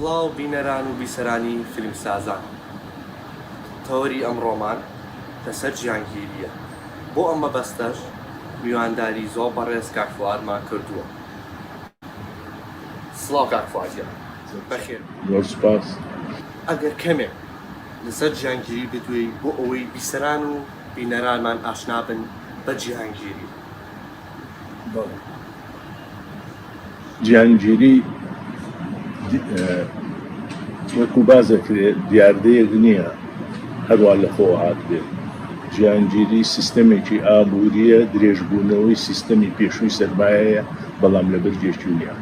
سڵاو بینەران و بیسەرانی فیلمسازان، تەوەری ئەمڕۆمان لەسەر گیانگیریە. بۆ ئەمە بەستەش میوانداری زۆر بەڕێز کاک فوادمان کردووە. سڵاو کاک فوادیان، بەخێر. زۆر سوپاس. ئەگەر کەمێک لەسەر گیانگیری بدوێی بۆ ئەوەی بیسەران و بینەرانمان ئاشنا بن بە گیانگیری. گیانگیری وەکو بازەکرێت دیاردەیەک نییە هەروە لەخۆ هات بێت. گیانگیری سیستەمێکی ئابووریە، درێژبوونەوەی سیستەمی پێشووی سەرمایەیە، بەڵام لە بەرگێکی نییە.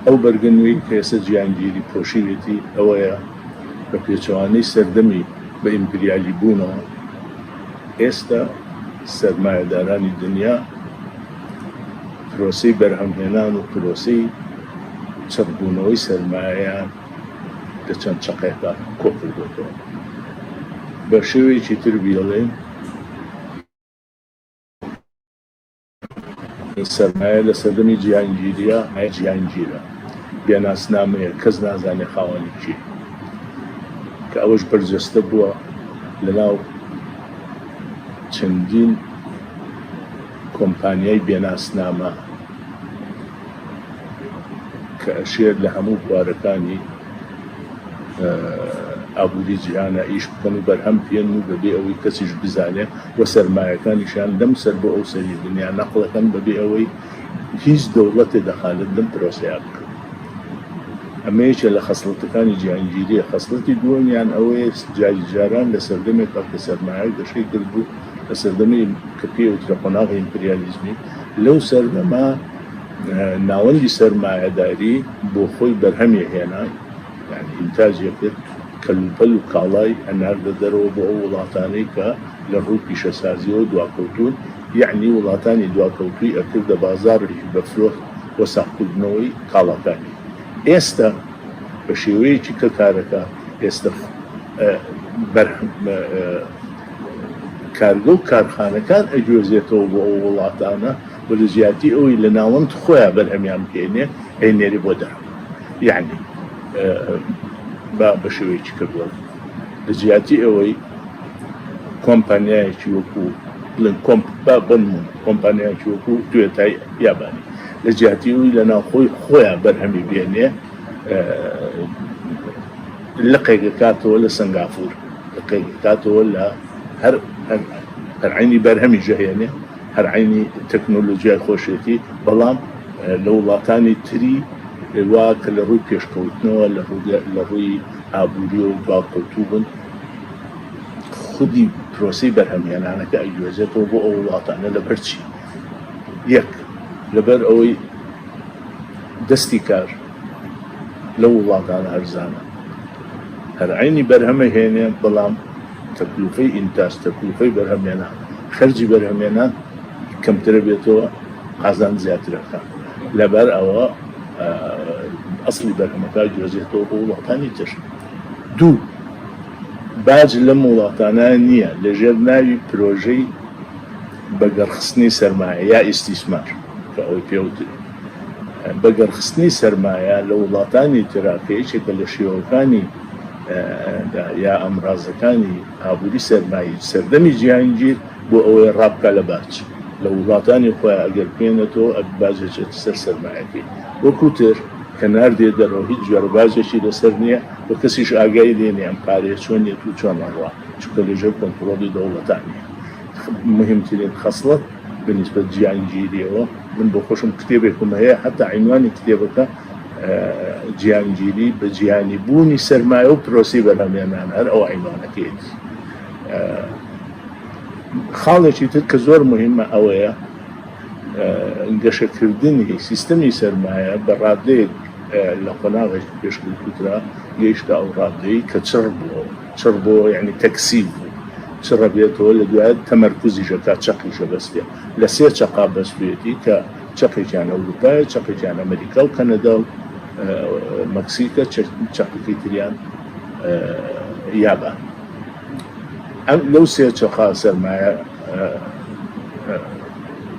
ئەو بەرگەنووی کە ئێستا گیانگیری پۆشیوێتی ئەوەیە بە پێچەوانەی سەردەمی بە ئیمپریالی بوونەوە ئێستا سەرمایەدارانی دنیا پرۆسەی بەرهەمهێنان و پرۆسەی چەقبوونەوەی سەرمایەیان لە چەند چەقێکدا کۆکردوێتەوە. بە شێوەیەکی تر بڵێن سەرمایە لە سەردەمی گیانگیریە گیانگیرە، بێناسنامەیە، کەس نازانێ خاوەنی چیە، کە ئەوەش بەرجەستە بووە لەناو چەندین کۆمپانیای بێناسنامە کە ئەشێر لە هەموو بوارەکانی ئابووری جیهانە ئیش بکەن و بەرهەم پێن و بەبێ ئەوەی کەسیش بزانێ و سەرمایەکانیشان لەم سەر بۆ ئەو سەری دنیا نەقڵەکەن بەبێ ئەوەی هیچ دەوڵەتێ دەخالت لەم پرۆسەیە بکەن. ئەمەیەکە لە خەسڵەتەکانی گیانگیریە. خەسڵەتی دووەمیان ئەوەیە جاریجاران لە سەردەمێکا کە سەرمایە گەشەی کرد بوو لە سەردەمی کە پێوترە قۆناغی ئیمپریالیزمی، لەو سەردەما ناوەندی سەرمایەداری بۆ خۆی بەرهەمی هێنا، یعنی ئینتاجێ کرد کەلوپەل و کاڵای ئەناردە دەرەوە بۆ ئەو وڵاتانەی کە لە ڕووی پیشەسازیەوە دواکەوتون، یعنی وڵاتانی دواکەوتوی ئەکردە بازاڕێکی بەفرۆخت بۆ ساختکردنەوەی کاڵاکانی. ئێستا بە شێوەیەکی کە کارەکە ئێستا کارگە و کارخانەکان ئەگوێزێتەوە بۆ ئەو وڵاتانە بە لە زیاتی ئەوەی لە ناوەند خۆیان بەرهەمیان بکەێنێ ئەینێری بۆ دەرەوە. یعنی بە شێوەیەکی کردووە لە جیاتی ئەوەی کۆمپانیایەکی وەکو بڵێن کۆمپانیایەکی وەکو توێتای یابانی لە جیاتی ئەوی لە ناوخۆی خۆیان بەرهەمی بێنێ لقێکەکاتەوە لە سنگافور، لقێکەکاتەوە لە هەر عینی بەرهەمی ژەهێنێ، هەر عینی تەکنۆلۆژیای خۆشێتی، بەڵام لە وڵاتانی تری وا کە لە ڕووی پێشکەوتنەوە لە ڕووی ئابووری و باکەوتوو بن، خودی پرۆسی بەرهەمهێنانەکە ئەیگوێزێتەوە بۆ ئەو وڵاتانە لەبەر چی؟ یەک لەبەر ئەوەی دەستی کار لە وڵاتانە هەرزانە، هەر عینی بەرهەمە هێنێ، بەڵام تەکلیفەی ئینتاج، تەکلیفەی بەرهەمهێنان، خەرجی بەرهەمهێنان کەمترە بێتەوە، قازان زیاترەکە. لەبەر ئەوە ئەسڵی بەرهەمەکە گوێزێتەوە بۆ وڵاتانی تر. دوو باج لەم وڵاتانە نییە لەژێر ناوی پرۆژەی بەگەڕخستنی سەرمایە یا ئیستیسمار کە ئەوەی پێوتر. بەگەڕخستنی سەرمایە لە وڵاتانی تراکەیەکێکە لە شێوەکانی یا ئەمڕازەکانی ئابووری سەرمایی سەردەمی گیانگیر بۆ ئەوەی ڕابکە لە باج لە وڵاتانی خۆیان ئەگەر بێنێتەوە باجێکێت سەر سەرمایەکەی. وەکوتر کە ناردێ دەرەوە هیچ جۆرەباجێکی لەسەر نییە، بە کەسیش ئاگای لێنێ ئەم پارەیە چۆنێت و چۆن ئەڕوا، چونکە لەژێر کۆنتڕۆڵی دەوڵەتانیە. مهمترین خەسڵەت بەنسبەت گیانگیریەوە من بۆ خۆشم کتێبێکم هەیە، حتا عنوانی کتێبەکە گیانگیری بە گیانی بوونی سەرمایە و پرۆسی بەرهەمهێنان، هەر ئەو عنوانەکەیەتی. خاڵێکی تر کە زۆر مهمە ئەوەیە گەشەکردنی سیستەمی سەرمایە بە ڕادەیەک لە قۆناغێکی پێشکەوتووترا گەیشتە ئەو ڕادەیە کە چڕ بۆ یعنی تەکسیب بوو، چڕە بێتەوە لە دوایە تەمەرکوزیشە تا چەقیشە بەستێ لە سێ چەقا بەستێتی کە چەقێکیان ئەوروپایە، چەقێکیان ئەمریکا و کەنەدا و مەکسیکە، چەقێکی تریان یابان. ئەم لەو سێ چەقا سەرمایە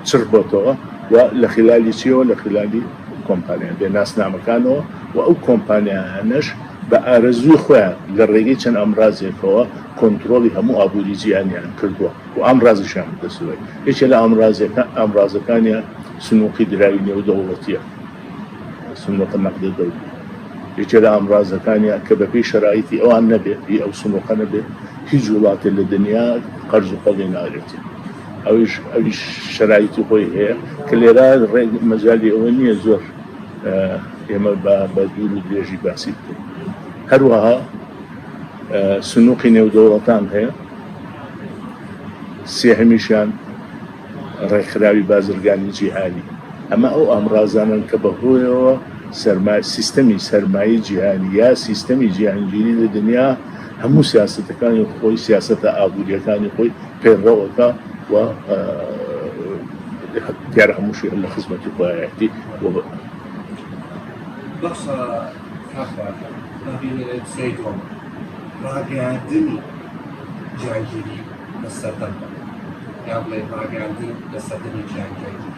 چڕ بۆتەوە و لە خلالی چیەوە؟ لە خلالی کۆمپانیا بێ ناسنامەکانەوە و ئەو کۆمپانیانەش بە ئارەزوی خۆیان لە ڕێگەی چەند ئەمڕازێکەوە کۆنتترۆلی هەموو ئابووری جیهانیان کردووە و ئامڕازیشیان بدەسوێت یەکێ لە ئامڕازەکانیان سنووقی دراوی نێودەوڵەتیە سنووقە نەقدە دەولی یەکێ لە ئامڕازەکانیان کە بەپێی شەرایطی ئەوان نەبێت ئەو سنووقە نەبێت هیچ وڵاتێک لە دنیا قەرز و قەڵی ناگرێتی ئەویش شەرایطی خۆی هەیە کە لێرە مەجالی ئەوە نییە زۆر ئێمە بە دوور و درێژی باسی بکەین هەروەها سنووقی نێودەوڵەتان هەیە سێهەمیشیان ڕێکخراوی بازرگانی جیهانی ئەمە ئەو ئامڕازانن کە بەهۆیەوە سیستەمی سەرمایی جیهانی یا سیستەمی جیهانگیری لە دنیا هەموو سیاسەتەکانی خۆی سیاسەتە ئابوووریەکانی خۆی پێڕەوەکە و دیارە هەمووشی لە خزمەتی خۆیەتی بەخشە کاخواتە نبینێت سێگۆم ڕاگەاندنی جیهانگیری لە سەردەم یا بڵێ ڕاگەاندن لە سەردەمی جیهانگیری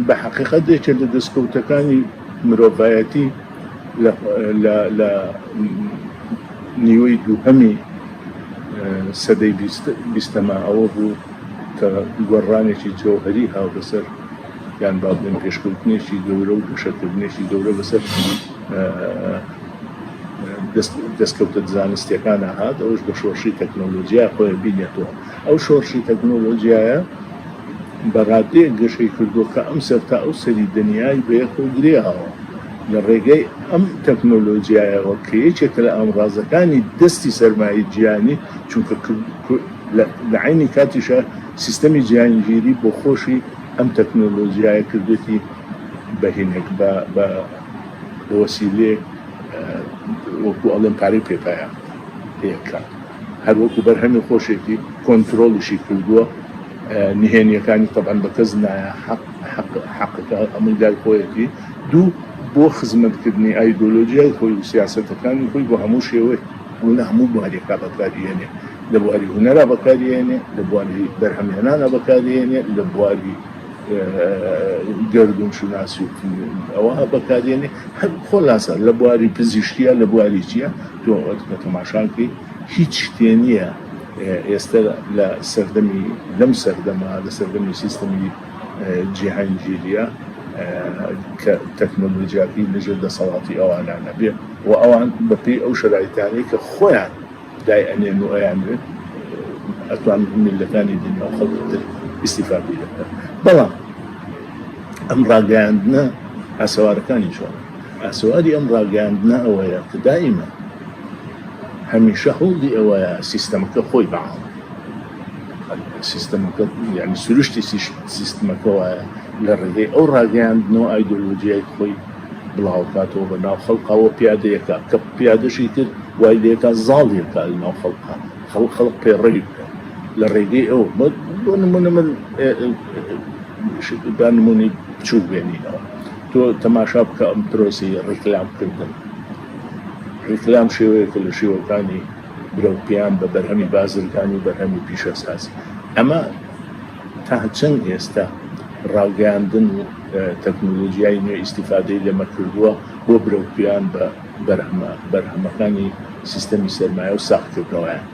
بە حقیقەت یەکێک لە دەستکەوتەکانی مرۆڤایەتی لە نیوەی دووهەمی سەدەی بیستەمە ئەوە بوو کە گۆڕانێکی جەوهەری هاو بەسەر یان با بڵێن پێشکەوتنێکی گەورە و گەشەکردنێکی گەورە بەسەر دەستکەوتە زانستیەکانە هات ئەوش بە شۆرشی تەکنۆلۆژیا خۆی بینێتەوە ئەو شۆرشی تەکنۆلۆژیایە بەڕادەیە گەشەی کردووە کە ئەم سەرتا ئەو سەری دنیای بەیەخۆ گرێهاوە لە ڕێگەی ئەم تەکنۆلۆژیایەوە کە یەکێکە لە ئامڕازەکانی دەستی سەرمایی جیهانی چونکە لە عینی کاتیشە سیستەمی جیهانگیری بۆ خۆشی ئەم تەکنۆلۆژیایە کردوێتی بەهێنێک بە وەسیلەیەک وەکو ئەڵێن پارەی پێپایە پێکە هەر وەکو بەرهەمی خۆشێکی کۆنتترۆلیشی کردووە نهێنیەکانی تەبەن بە کەس نایە حەقەکە ئەمەی دای خۆیەتی دوو بۆ خزمەتکردنی ئایدۆلۆژیای خۆی و سیاسەتەکانی خۆی بۆ هەموو شێوەیە لە هەموو بوارێکا بەکارهێنێ لە بواری هونەرا بەکارهێنێ لە بواری بەرهەمهێنانە بەکارهێنێ لە بواری گەردون شناسی و ئەوە بەکارهێنێ هەر خۆلاسە لە بواری پزیشکیە لە بواری چییە تۆ کە تەماشاکەی هیچ شتێ نییە ئێستا لە سەردەمی لەم سەردەما لە سەردەمی سیستەمی جیهانگیریە کە تەکنۆلۆژیاکی لەژێر دەسەڵاتی ئەوانانە بێ و ئەوان بەپێی ئەو شەرایطانەی کە خۆیان دای ئەنێن و ئەیانوێت ئەتوان میلەتانی دنیا خەڵکتر ئیستیفادەی دەکەن بەڵام ئەم ڕاگەیاندنە ئاسەوارەکانی چۆن ئاسەواری ئەم ڕاگەیاندنە ئەوەیە کە دائیمە هەمیشە هەوڵی ئەوەیە سیستەمەکە خۆی بەعاڵ سیستەمەکە یعنی سروشتی سیستەمەکەوە لە ڕێگەی ئەو ڕاگەیاندنەوە ئایدۆلۆژیای خۆی بڵاوکاتەوە بە ناو خەڵقەوە پیادەیەکە کە پیادەشی کرد وای لێکە زاڵیەکە لە ناو خەڵقا خەڵق پێڕێی بکە لە ڕێگەی ئەو بۆ نمونە من با نمونی بچوو بێنینەوە تۆ تەماشا بکە ئەم پرۆسی ڕیکلامکردن ڕیکلام شێوەیەکە لە شێوەکانی برەوپیان بە بەرهەمی بازرگانی و بەرهەمی پیشەسازی ئەمە تا چەند ئێستا ڕاگەاندن و تەکنۆلۆژیای نوێ ئیستیفادەی لەمە کردووە بۆ برەوپیان بە بەرهەمەکانی سیستەمی سەرمایە و ساختکردنەوەیان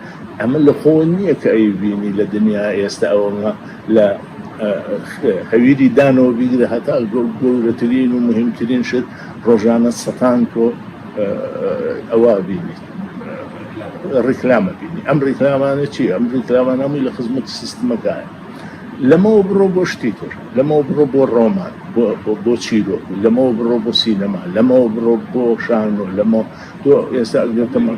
ئەمە لە خۆ نییە کە ئەیبینی لە دنیا ئێستا ئەوە لە هەویری دانەوە بیگرە هەتا گەورەترین و مهمترین شت ڕۆژانە سەتان تۆ ئەوە بینیت ڕیکلامە بینی ئەم ڕیکلامانە چی ئەم ڕیکلامانە هەمووی لە خزمەتی سیستەمەکایە لەمەوە بڕۆ بۆ شتی تر لەمەوە بڕۆ بۆ ڕۆمان بۆ چیرۆک لەمەوە بڕۆ بۆ سینەما لەمەوە بڕۆ بۆ شانۆ لەمەوە تۆ ئێستا ئەگەتەمە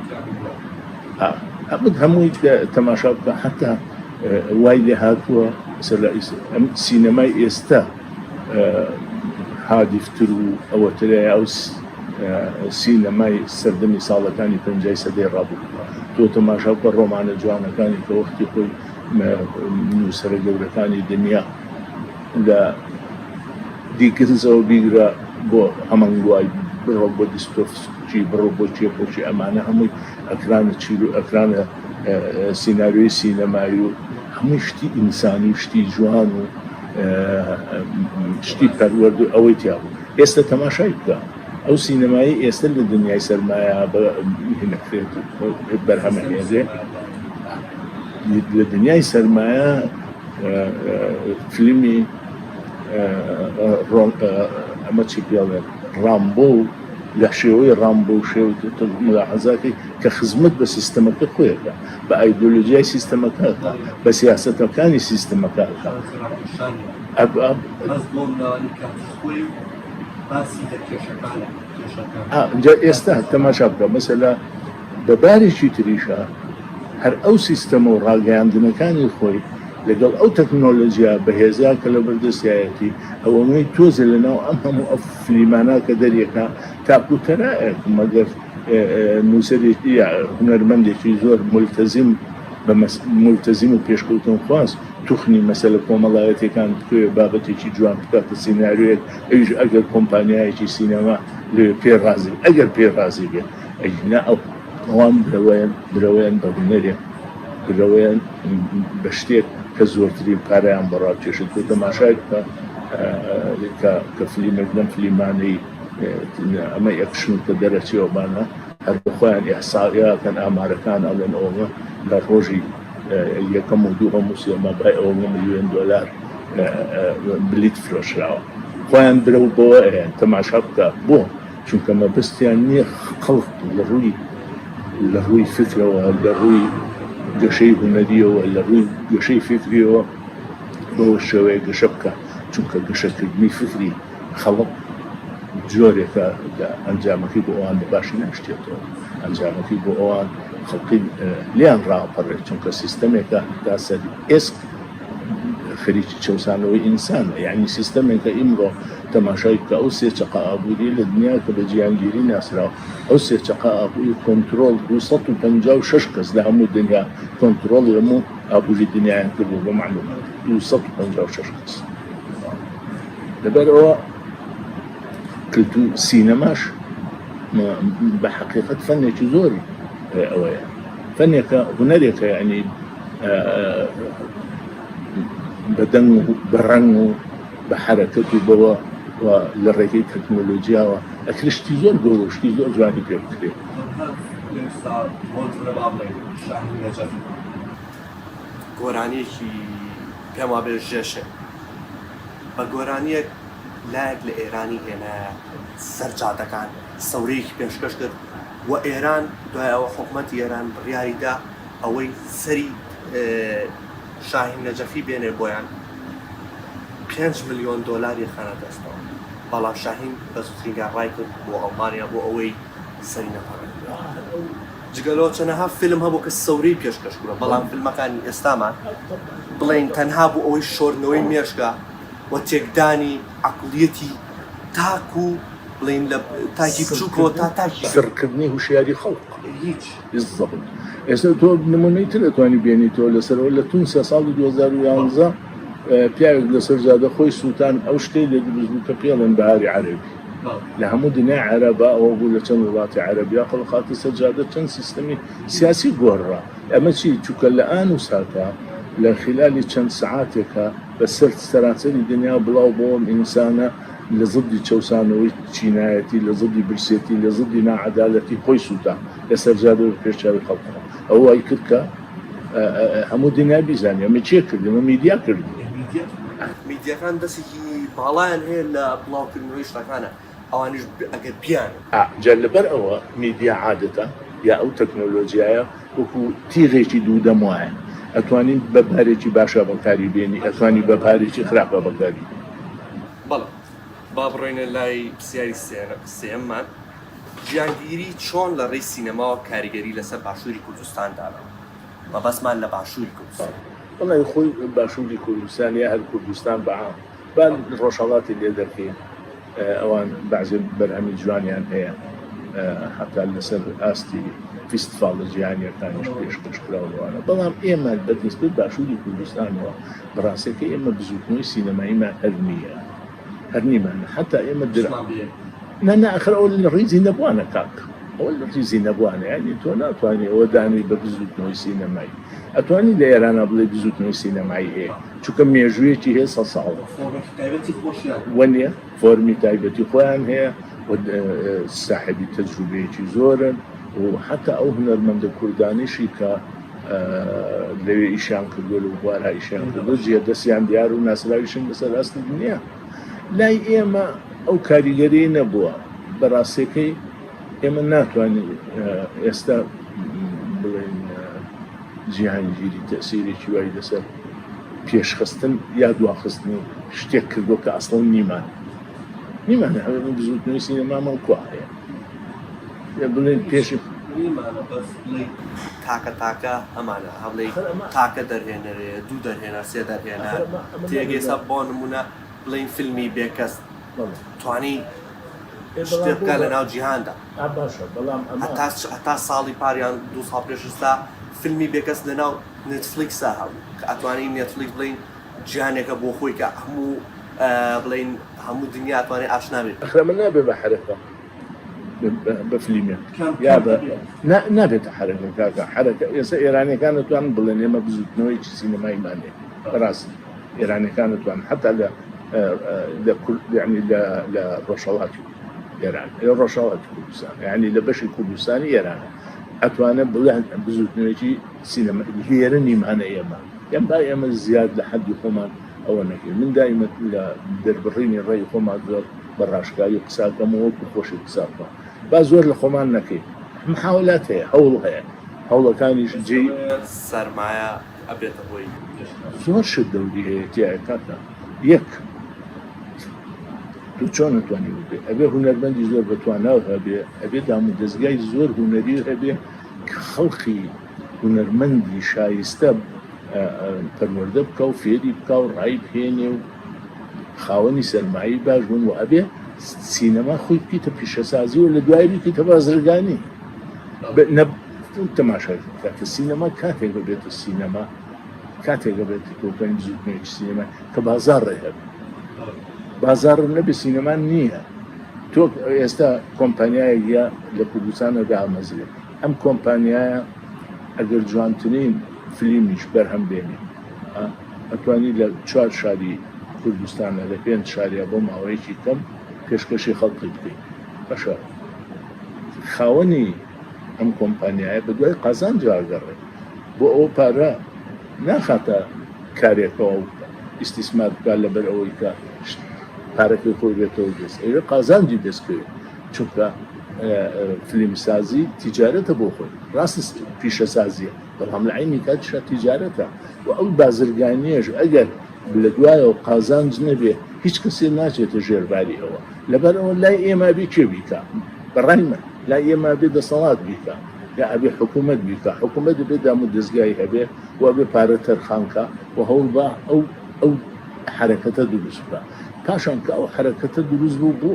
هەمووی تەماشا بکە حتا وای لێ هاتووە ئەم سینەمای ئێستا هادیفتر و ئەوەترەیە ئەو سینەمای سەردەمی ساڵەکانی 50 سەدەی ڕابوو تۆ تەماشا بکە ڕۆمانە جوانەکانی کە وەختی خۆی نووسەرە گەورەکانی دنیا لە دیکردزەوە بیگرە بۆ هەمەنگوای بڕۆ بۆ دیستۆفسکی بڕۆ بۆ چێپۆچی ئەمانە هەمووی ئەکرانە چیر و ئەکرانە سیناریۆی سینەمایی و هەمووی شتی ئینسانی شتی جوان و شتی پەروەرد و ئەوەی تیابوو ئێستا تەماشای بکە ئەو سینەمایی ئێستا لە دنیای سەرمایە نەکرێت بەرهەمەهێزێ لە دنیای سەرمایە فیلمی ئەمە چی پێڵێن ڕامبۆ لە شێوەی ڕامبۆ و شێوە ملاحەزاتی کە خزمەت بە سیستەمەکە خۆیەکە بە ئایدۆلۆژیای سیستەمەکەکە بە سیاسەتەکانی سیستەمەکەکە اینجا ئێستا تەماشا بکە مەسەلا بەبارێکی تریشە هەر ئەو سیستەمە و ڕاگەیاندنەکانی خۆی لەگەڵ ئەو تەکنۆلۆژیا بەهێزا کە لە بەردەستایەتی ئەوەی تۆزە لەناو ئەم هەموو ئەو فلیمانە کە دەریەکە تاکوتەرایەک مەگەر نووسەرێکی هونەرمەندێکی زۆر ملتەزیم و پێشکەوتن خواست توخنی مەسەلە کۆمەڵایەتەکان بکوێ بابەتێکی جوان بکاتە سیناریۆیەک ئەویش ئەگەر کۆمپانیایەکی سینەما لێ پێڕازی ئەگەر پێڕازی بێت ئەینا ئەوان برەوەیان بە هونەرێک برەوەیان بە شتێک کە زۆرترین پارەیان بەڕاکێشت بۆ تەماشای کە فلیمێک لەم فلیمانەی ئەمە ئەکشن کە دەرەچێوەبانە هەر بخۆیان ئێحساریاکەن ئامارەکان ئەڵێن ئەوە لە ڕۆژی یەکەم و دووەم و سێمە بای ئەوە ملیۆن دۆلار بلیت فرۆشراوە خۆیان برە و بۆ تەماشا بکە بۆ چونکە مەبەستیان نییە خەڵق لە ڕووی فکرەوە لە ڕووی گەشەی هونەریەوە لە ڕووی گەشەی فکریەوە بۆ شێوەیە گەشە بکە چونکە گەشەکردنی فکری خەڵق جۆرێکە ئەنجامەکەی بۆ ئەوان بەباشی ناشتێتەوە ئەنجامەکەی بۆ ئەوان خەڵقی لیان ڕاپەڕێت چونکە سیستەمێکە تا سەری ئێسک خەریکی چەوسانەوەی ئینسانە یعنی سیستەمێکە ئیمڕۆ تەماشای کە ئەو سێ چەقا ئابووری لە دنیا کە بە گیانگیری ناسراوە ئەو سێ چەقا ئابووری کۆنتترۆل 256 کەس لە هەموو دنیا کۆنتترۆڵی هەموو ئابووری دنیایان کردو بە معلومات 256 کەس لەبەرەوە کلتور سینەماش بە حقیقت فەنێکی زۆر ئەوەیە فەنێکە هونەرێکە یعنی بەدەنگ و بەڕەنگ و بە حرەکەت و بەوە لە ڕێگەی تەکنۆلۆژیاوە ئەکرشتی زۆر گەورە شتی زۆر جوانی پێ بکرێت گۆرانیەکی پێم وابێ ژێشە بە گۆرانیەک لایەک لە ئێرانی هێنا سەرجادەکان سەورەیەکی پێشکەش کرد و ئێران دوایەوە حکومەتی ئێران بڕیاریدا ئەوەی سەری شاهین نەجەفی بێنێ بۆیان 5 ملیۆن دۆلاری خانە دەستەوە بەڵام شاهین بە زووترینگا ڕای کرد بۆ ئەڵمانیا بۆ ئەوەی سەری نەپەڕێت جگەلەوە چەندەها فیلم هەبوو کە سەورەی پێشکەش کرد بەڵام فیلمەکانی ئێستامان بڵێن تەنها بۆ ئەوەی شۆرنەوەی مێشکە و تێکدانی عەقڵیەتی تاک و بڵێن لە تاکی بچووکەوە تا تاکی سەرکردنی هوشیاری خەڵق هیچ بالضبط ئێستا تۆ نمونەی تر دەتوانی بێنیتەوە لەسەرەوە لە تونسە ساڵی 2011 پیاوێک لەسەر جادە خۆی سووتان ئەو شتەی لە دروست بوو کە پێڵێن بەهاری عەرەبی لە هەموو دنیای عەرەبا ئەوە بوو لە چەند وڵاتی عەرەبیا خەڵقاتی سەرجادە چەند سیستەمی سیاسی گۆڕا ئەمە چی چووکە لە ئان و ساکە لە خلالی چەند سەعاتێکە بەسەر سەرانسەری دنیا بڵاو بۆم ئینسانە لە زڵدی چەوسانەوەی چینایەتی لە زڵدی برسێتی لە زڵدی ناعەدالەتی خۆی سووتان لە سەرجادە پێشچاوی خەڵقەوە ئەو وای کرد کە هەموو دنیا بیزانێ ئەمە چێ کردی ئەمە میدیا کردی میدیاکان دەستێکی باڵایان هەیە لە بڵاوکردنەوەی شتەکانە ئەوانش ئەگەر بیان جا لەبەر ئەوە میدیا عادەتە یا ئەو تەکنۆلۆژیایە وەکو تیغێکی دوودەم وایە ئەتوانین بە پارێکی باشە بەکاری بێنی ئەتوانی بە پارێکی خراپە بەکاری بەڵێ با بڕۆینە لای پرسیاری سێممان گیانگیری چۆن لە ڕێی سینەماوە کاریگەری لەسەر باشووری کوردستانداوە مەبەستمان لە باشووری کوردستان وڵای خۆی باشووری کوردستان یا هەر کوردستان بەعام بان ڕۆژهەڵاتی لێ دەکەین ئەوان بەعزێ بەرهەمی جوانیان هەیە حتا لەسەر ئاستی فیستیڤاڵە جیهانیەکانیش پێشکەشکراوەوانە بەڵام ئێمە بەدەستێت باشووری کوردستانەوە بەڕاستەکە ئێمە بزوتنەوەی سینەماییمان هەر نییە هەر نیمانە حتا ئێمە نە ئەخر ئەوە لە ڕیزی نەبوانە کاک ئەوە لە ڕیزی نەبوانە یعنی تۆ ناتوانێت ئەوە دانی بە بزوتنەوەی سینەمایی ئەتوانی لە ئێرانە بڵێ بزوتنەوەی سینەمایی هەیە چونکە مێژوویەکی هەیە 100 ساڵە فۆرمێکی تایبەتی خۆشیان وەنیە فۆرمی تایبەتی خۆیان هەیە و ساحبی تەجروبەیەکی زۆرن و حتا ئەو هونەرمەندە کوردانیشی کە لەوێ ئیشان کردووە لە بوارە ئیشان کردو جێ دەستیان دیار و ناسراویشن بەسەر ئاستی دنیا لای ئێمە ئەو کاریگەری نەبووە بەڕاستیەکەی ئێمە ناتوانین ئێستا بڵێن جیهانگیری تەسیرێکی وای لەسەر پێشخستن یا دواخستن شتێک کردو کە ئەسڵ نیمانە هەوێ بزوتنەوەی سینەمامان کوا هەیە بڵێن پێشی نیمانە بەس بڵێ تاکە ئەمانە هەڵێ تاکە دەرهێنەرێ دوو دەرهێنا سێ دەرهێنا تێگەیسا بۆ نمونە بڵین فیلمی بێکەس توانی شتێ بکە لە ناو جیهاندا باشە بەڵام هەتا ساڵی پاریان دو ساڵ پێشستا فیلمی بێکەس لە ناو نێتفلیکسا هەبوو کە ئەتوانی نێتفلیکس بڵین جیهانێکە بۆ خۆی کە هەموو بڵین هەموو دنیا ئەتوانێت ئاشنا بێت ئەخرەمە نابێ بە حرەکە بە فیلمێ یا بە نابێتە حرەکە کاکە حرەکە ئێستا ئێرانیەکان دەتوان بڵێن ئێمە بزوتنەوەیکی سینەمایمانێ بەڕاستی ئێرانیەکان دەتوان حتا ینی لە ڕۆژهەڵاتی ئێران لە ڕۆژهەڵاتی کوردستان یعنی لە بەشی کوردستانی ئێرانە ئەتوانە بڵێن بزوتنەوەیکی سینەما لێرە نیمانە ئێمە با ئێمە زیاد لە حەدی خۆمان ئەوە نەکەین من دائیمە لە دەربڕینی ڕێی خۆمان زۆر بە ڕاشکاری قساکەمەوە خۆشی قساکە با زۆر لە خۆمان نەکەین محاولات هەیە هەوڵ هەیە هەوڵەکانیش جێی سەرمایە ئەبێتە هۆی زۆر شت دەوری هەیە تایە کاتە یەک تو چۆن نتوانانی بێ ئەبێ هونەرمەندی زۆر بەتواناو هەبێ ئەبێ دامو دەستگای زۆر هونەری هەبێ کە خەڵقی هونەرمەندی شایستە پەروەردە بکە و فێری بکە و ڕای بهێنێ و خاوەنی سەرمایی باش بوون و ئەبێ سینەما خۆی بکەیتە پیشەسازی و لە دوای بکەیتە بازرگانی تەماشا کاتە سینەما کاتێک بێتە سینەما کاتێکە بێت کۆکەنی زوتنێکی سینەما کە بازار ڕێهێت بازار نەبێ سینەمان نییە تۆ ئێستا کۆمپانیایە لە کوردستانە دامەزرێت ئەم کۆمپانیایە ئەگەر جوانترین فیلمیش بەرهەم بێنێ ئەتوانی لە 4 شاری کوردستانە لە 5 شاریا بۆ ماوەیەکی کەم پێشکەشی خەڵقی بکەین بەشە خاوەنی ئەم کۆمپانیایە بە دوای قازان جاگەڕێت بۆ ئەو پارە ناخاتە کارێکەوە ئیسtismار بکات لەبەر ئەوەی کە پارەکەی خۆی بێتەوە دەست ئەوێ قازانجی دەستکەوێت چونکە فیلمسازی تیجارەتە بۆ خۆی ڕاست پیشەسازیە بەڵام لە عینی کاتیشە تیجارەتە و ئەو بازرگانیەش ئەگەر لە دوایەوە قازانج نەبێ هیچ کەسێ ناچێتە ژێرباری ئەوە لەبەرەوە لای ئێمە بێ کێ بیکە بەڕای من لای ئێمە بێ دەسەڵات بیکە یا ئەبێ حکوومەت بیکە حکوومەت بێ دامو دەستگای هەبێ و بێ پارە تەرخانکە و هەوڵ بە ئەو حرەکەتە دروست بکە پاشان کە ئەو حرەکەتە دروست بوو بۆ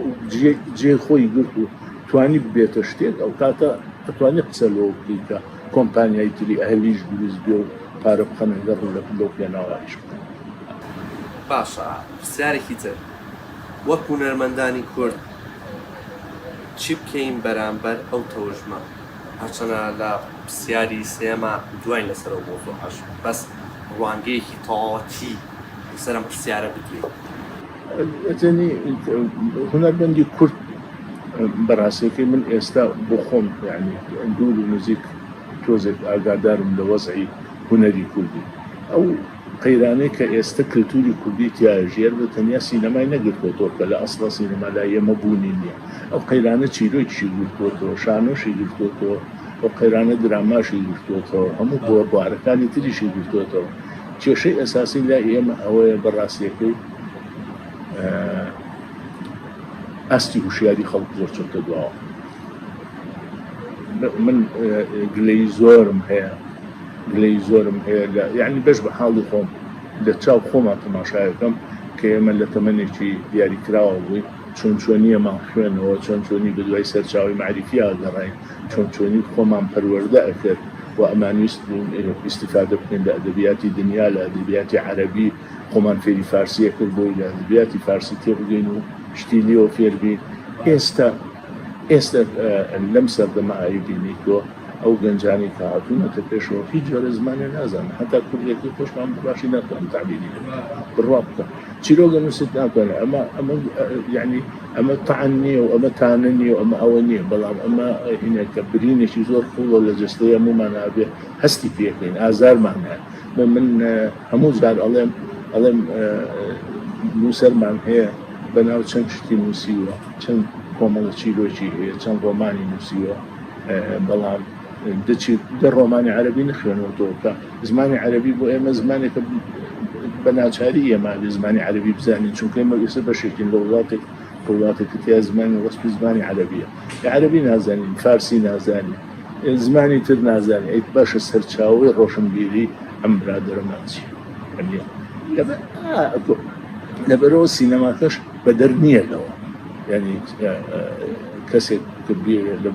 جێ خۆی گرت و توانی بێتە شتێک ئەو کاتە ئەتوانێت قسە لەوە بکەیت کۆمپانیای تری ئەهلیش دروست بێ و پارە بخەنە گەڕ لەو پێناوایش بکەن باشە پرسیارێکی تر وەک هونەرمەندانی کورد چی بکەین بەرامبەر ئەو تەوژمە هەرچەنە لە پرسیاری سێمە دوای لەسەرەوە بۆ زۆر بەس ڕوانگەیەکی تاواتی لەسەر ئەم پرسیارە بدوێت ئەتەنی هونەرمەندی کورد بەڕاستیەکەی من ئێستا بۆ خۆم یعنی دوور و نزیک تۆزێک ئاگادارم لە وەزعی هونەری کوردی ئەو قەیرانەی کە ئێستا کللتوری کوردی تیاژێر بە تەنیا سینەمای نەگرتوەوە کە لە ئەسڵە سینەما لای ئێمە بوونی نییە ئەو قەیرانە چیرۆکی گرتوەوە شانۆشی گرتوەوە ئەو قەیرانە دراماشی گرتوەوە هەموو بۆ بوارەکانی تریشی گرتوەوە کێشەی ئەساسی لای ئێمە ئەوەیە بەڕاستیەکەی ئەستی هوشیاری خەڵک زۆر چۆتە دواوە من گلەی زۆرم هەیە یعنی بەش بە حاڵی خۆم لە چاو خۆمان تەماشایەکەم کە ئێمە لە تەمەنێکی دیاریکراوە بووی چۆنی ئەمان خوێنەوە چۆنی بە دوای سەرچاوی معریفی ئاگەڕین چۆنی خۆمان پەروەردە ئەکرد و ئەمانویست بوون ئیستیفادە بکەین لە ئەدەبیاتی دنیا لە ئەدەبیاتی عەرەبی خۆمان فێری فارسیە کرد بۆی لە ئەدەبیاتی فارسی تێبگەین و شتی لێوە فێربین ئێستا لەم سەردەمە ئایبینی تۆ ئەو گەنجانی کە هاتوونەتە پێشەوە هیچ جۆرە زمانێ نازانن هەتا کوردێکی خۆشمان باشی ناتوانم تعبیری بڕوا بکە چیرۆگە نووسیت ناتوانێت ئەمە یعنی ئەمە تەعەن نییە و ئەمە تانە نییە و ئەمە ئەوە نییە بەڵام ئەمە هینێکە برینێکی زۆر قوڵە لە جستەی هەمومان ئابێ هەستی پێکەین ئازارمان هەیە من هەموو جار ئەڵێم نووسەرمان هەیە بەناو چەند شتی نووسیوە چەند کۆمەڵە چیرۆکی هەیە چەند ڕۆمانی نووسیوە بەڵام دە ڕۆمانی عەرەبی نخوێنەوەتەوە کە زمانی عەرەبی بۆ ئێمە زمانێکە بە ناچاری ئێمە زمانی عەرەبی بزانین چونکە ئێمە ئێستا بەشێکین لە وڵاتێکی تیا زمانی وەسپی زمانی عەرەبیە عەرەبی نازانین فارسی نازانین زمانی تر نازانین ئەی باشە سەرچاوەی ڕۆشنبیری ئەم برادەرەمان چییە لەبەرەوە سینەماکەش بەدەر نییە لەوە یعنی کەسێک بێ لە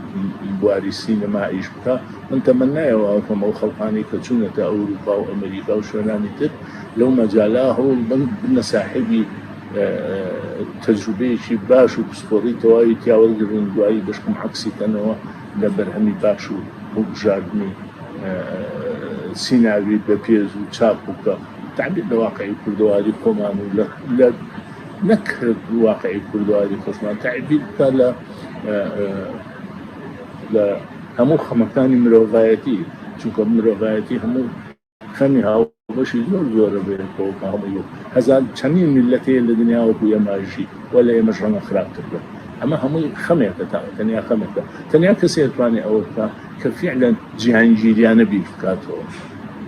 بواری سینەما ئیش بکە من تەمەنایەوە ئەوکەم ئەو خەڵقانی کە چوونەتە ئەوروپا و ئەمریکا و شوێنانی تر لەو مەجالا هەوڵ بنە ساحێبی تەجروبەیەکی باش و پسپۆڕی تەواوی تیاوەرگرن دوایی بشکم عەکسیکەنەوە لە بەرهەمی باش و بژاردننی سیناوی بە پێز و چاپ بکە تعبیر لە واقعی کوردەواری خۆمان و نەک واقعی کوردەواری خۆشمان تعبیر بکە لە هەموو خەمەکانی مرۆڤایەتی چونکە مرۆڤایەتی هەموو خەمی هاو بەشی زۆرە بێتەوە کە هەموو هەزار چەندین میلەت هەیە لە دنیا وەکو ئێمەژی وە لە ئێمەش ڕەنگە خراپتر بێت ئەمە هەمووی خەمێکە تەنیا خەمێکە تەنیا کەسێ دەتوانێت ئەوە بکە کە فعلەن جیهانگیریانە بیر بکاتەوە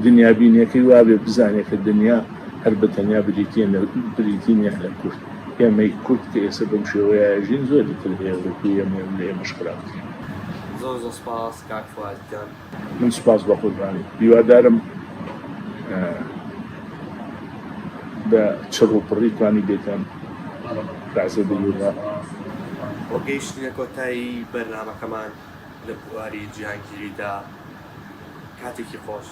دنیا بینیەکەی وابێ بزانێت کە دنیا هەر بە تەنیا بریتینە لە کورد ئێمەی کورد کە ئێستا بەم شێوەیە ژین زۆری تر هەیە وەکو ئێمە لە ئێمەش خراپتر زۆر سپاس کاک فوادجان من سپاس بە قوربانی هیوادارم بە چڕ و پڕی توانی بێتان ڕازە بگیرە بۆ گەیشتنە کۆتایی بەرنامەکەمان لە بواری جیهانگیریدا کاتێکی خۆش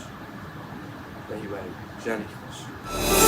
بە هیوای ژیانێکی خۆش